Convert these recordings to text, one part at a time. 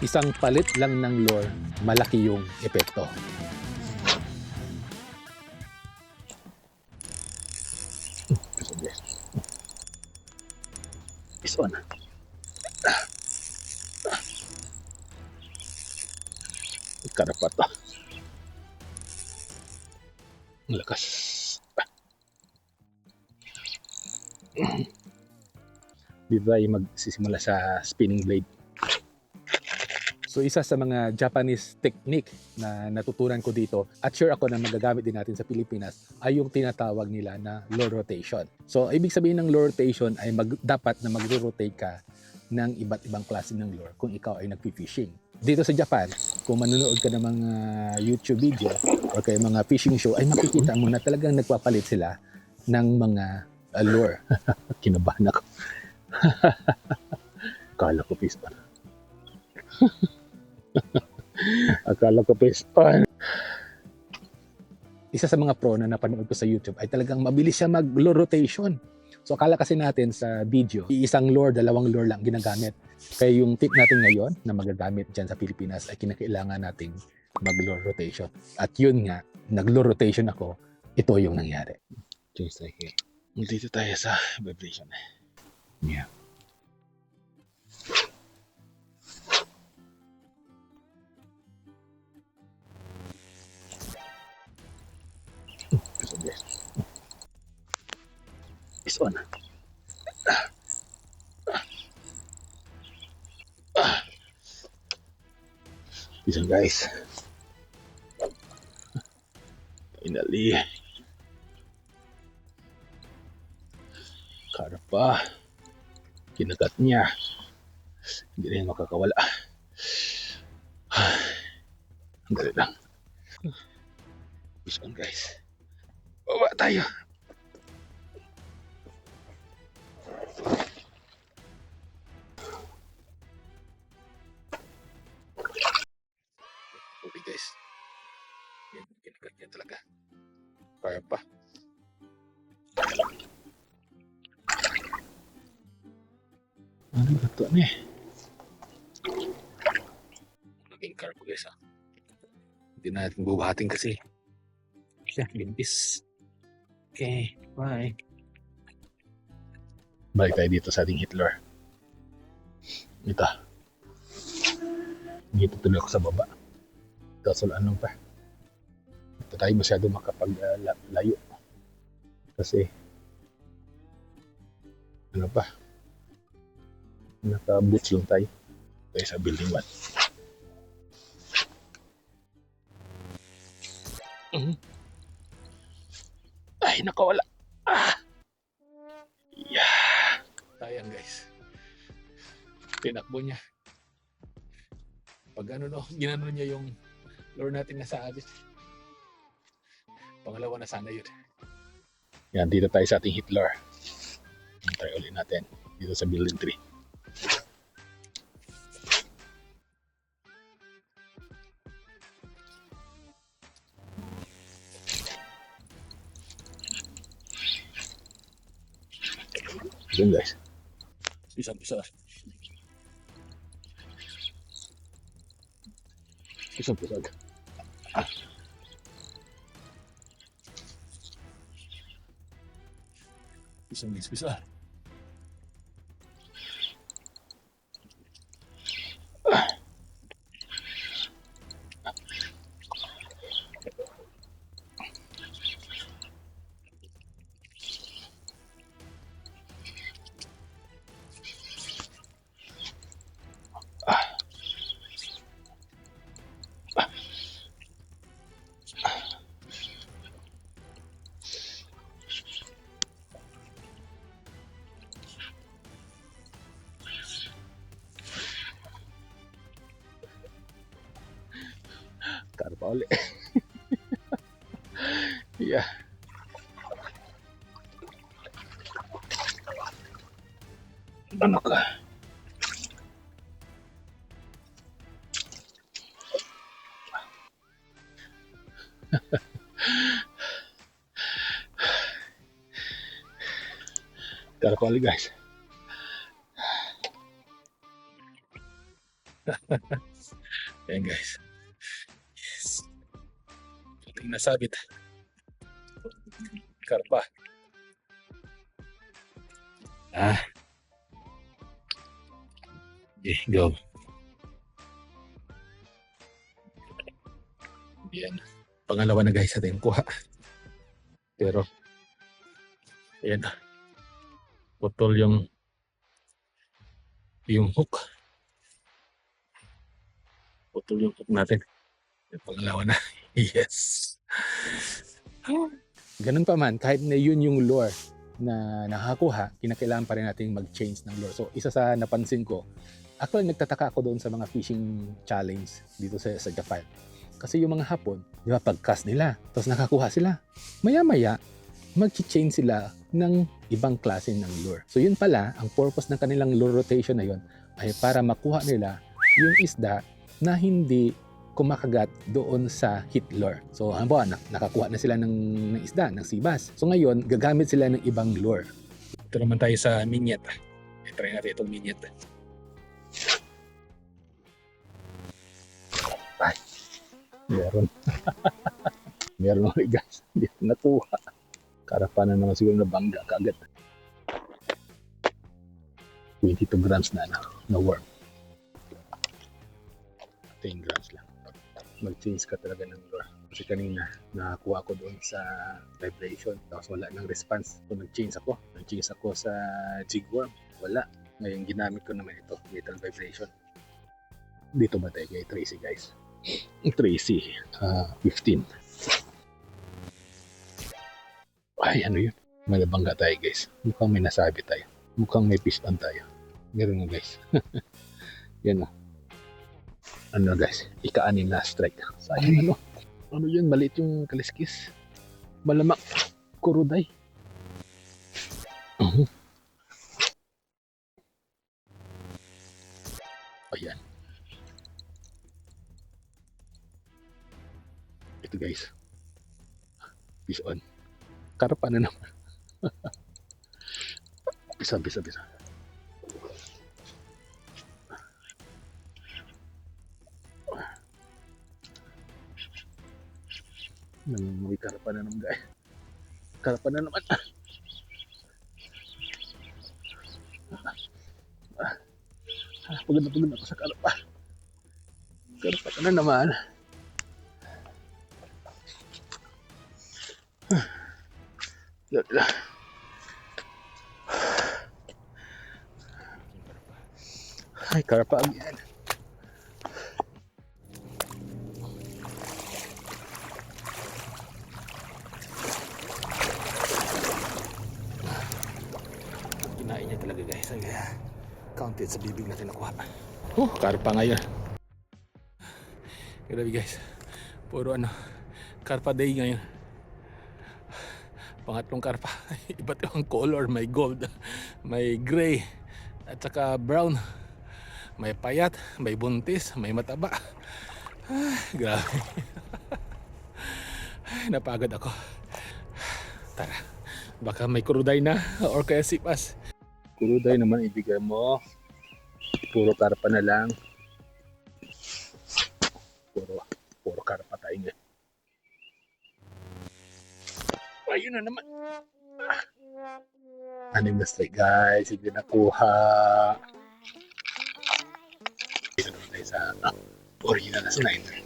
Isang palit lang ng lure, malaki yung epekto. Is on. Karapat to. Ang lakas. Dito tayo magsisimula sa spinning blade. So isa sa mga Japanese technique na natutunan ko dito at sure ako na magagamit din natin sa Pilipinas ay yung tinatawag nila na lure rotation. So ibig sabihin ng lure rotation ay dapat na magro-rotate ka ng iba't ibang klase ng lure kung ikaw ay nagpi-fishing. Dito sa Japan, kung manonood ka ng mga YouTube video o kaya mga fishing show, ay makikita mo na talagang nagpapalit sila ng mga lure. Kinabahan ako. Akala ko piston. Akala ko piston. Isa sa mga pro na napanood ko sa YouTube ay talagang mabilis siya mag-lure rotation. So akala kasi natin sa video, isang lure, dalawang lure lang ginagamit. Kaya yung tip natin ngayon na magagamit dyan sa Pilipinas ay kinakailangan nating mag-lure rotation. At yun nga, nag-lure rotation ako, ito yung nangyari. Just like here. Dito tayo sa vibration. Yeah. Is on. Listen guys. Finally. Karpa. Kinagat niya. Hindi rin makakawala. Ang dali lang. Is on guys. Baba tayo. Okay guys. Kinagat niya talaga. Kaya pa. Ano ba ito ni? Naging carbo guys ha. Hindi natin bubuhatin kasi. Siya, limpis. Okay, bye. Balik tayo dito sa ating hitler. Ito. Dito tuloy ako sa baba. Kaso ano pa. Ito tayo masyado makapaglayo. Kasi ano pa. Naka-boots lang tayo. Tayo sa building 1. Ay, nakawala. Yeah. Sayang guys. Tinakbo niya. Pag ano no, ginano niya yung lure natin na sa abis. Pangalawa na sana yun. Yan, dito tayo sa ating hitler. Try ulit natin dito sa building 3. Yun guys. Pisang-pisang. Pisang-pisang. Pisang-pisang. Karpa ulit. Yeah. Ano ka? Karpa ulit guys. Ayan guys. Yes. Ito yung nasabit. Karpa. Okay, go. Ayan. Pangalawa na guys natin kuha. Pero, ayan. Putol yung hook. Putol yung hook natin. Yung pangalawa na. Yes. Ganun pa man, kahit na yun yung lure na nakakuha, kinakailangan pa rin natin mag-change ng lure. So, isa sa napansin ko, actually nagtataka ako doon sa mga fishing challenge dito sa Japan. Kasi yung mga Hapon, di ba, pag-cast nila, tapos nakakuha sila. Maya-maya, mag-change sila ng ibang klase ng lure. So yun pala, ang purpose ng kanilang lure rotation na yun ay para makuha nila yung isda na hindi kumakagat doon sa hit lure. So halimbawa, nakakuha na sila ng isda, ng sibas. So ngayon, gagamit sila ng ibang lure. Ito naman tayo sa minyet. I-try natin itong minyet. Ay, meron. Meron ulit guys. Hindi ko nakuha. Karapanan naman siguro na bangga kaagad. 22 grams na worm. 10 grams lang. Mag-change ka talaga ng lure. Kasi kanina, nakakuha ko doon sa vibration. Tapos wala ng response. So nag-change ako. Nag-change ako sa jig worm. Wala. Ngayon ginamit ko naman ito. Little vibration. Dito ba tayo kay Tracy guys? Tracy, 15. Ay, ano yun? May nabangga tayo guys. Mukhang may nasabi tayo. Mukhang may piston tayo. Meron na guys. Yan na. Ano guys? Ika-anim na strike. Sayang ano? Ano yun? Maliit yung kaliskis. Malamak. Kuruday. Ayan. Ito guys. Fish on. Karpa na naman. Bisa. May karpa na naman guys. Karpa na naman. Pagod na ako sa karpa. Karpa ka na naman. Ay, karpa again. Kinain niya talaga guys. Kaya counted sa bibig natin nakuha. Karpa ngayon. Grabe guys. Puro karpa day ngayon. Pangatlong karpa. Iba't ibang color. May gold, may gray, at saka brown. May payat, may buntis, may mataba. Grabe. Napagod ako. Tara, baka may kuruday na or kaya sipas. Kuruday naman ibigay mo. Puro karpa na lang. Puro karpa tayo ngayon. Ayun na naman. Anim na strike guys. Hindi nakuha. Dito naman tayo sa original na sniper.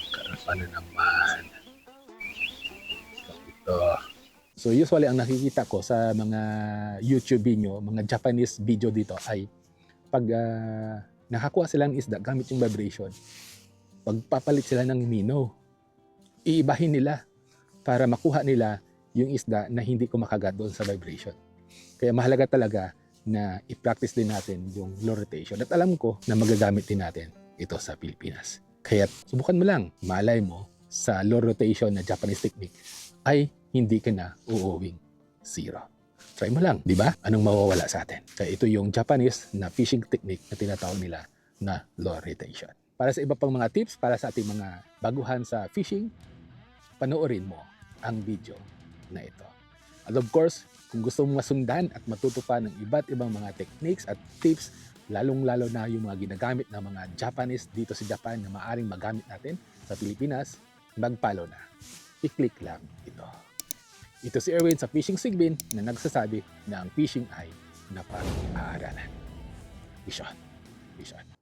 Karpa na naman. Ito. So usually ang nakikita ko sa mga YouTube video, mga Japanese video dito ay pag nakakuha sila ng isda gamit yung vibration, pagpapalit sila ng minnow, iibahin nila para makuha nila yung isda na hindi kumakagat doon sa vibration. Kaya mahalaga talaga na i-practice din natin yung lure rotation. At alam ko na magagamit din natin ito sa Pilipinas. Kaya subukan mo lang, malay mo sa lure rotation na Japanese technique ay hindi ka na uuwing zero. Try mo lang, di ba? Anong mawawala sa atin? Kaya ito yung Japanese na fishing technique na tinatawag nila na lure rotation. Para sa iba pang mga tips, para sa ating mga baguhan sa fishing, panoorin mo ang video na ito. At of course, kung gusto mong masundan at matuto pa ng iba't ibang mga techniques at tips, lalong-lalo na yung mga ginagamit ng mga Japanese dito sa Japan na maaring magamit natin sa Pilipinas, mag-follow na. I-click lang ito. Ito si Erwin sa Fishing Sigbin na nagsasabi na ang fishing ay napag-aaralan. Vision. Vision.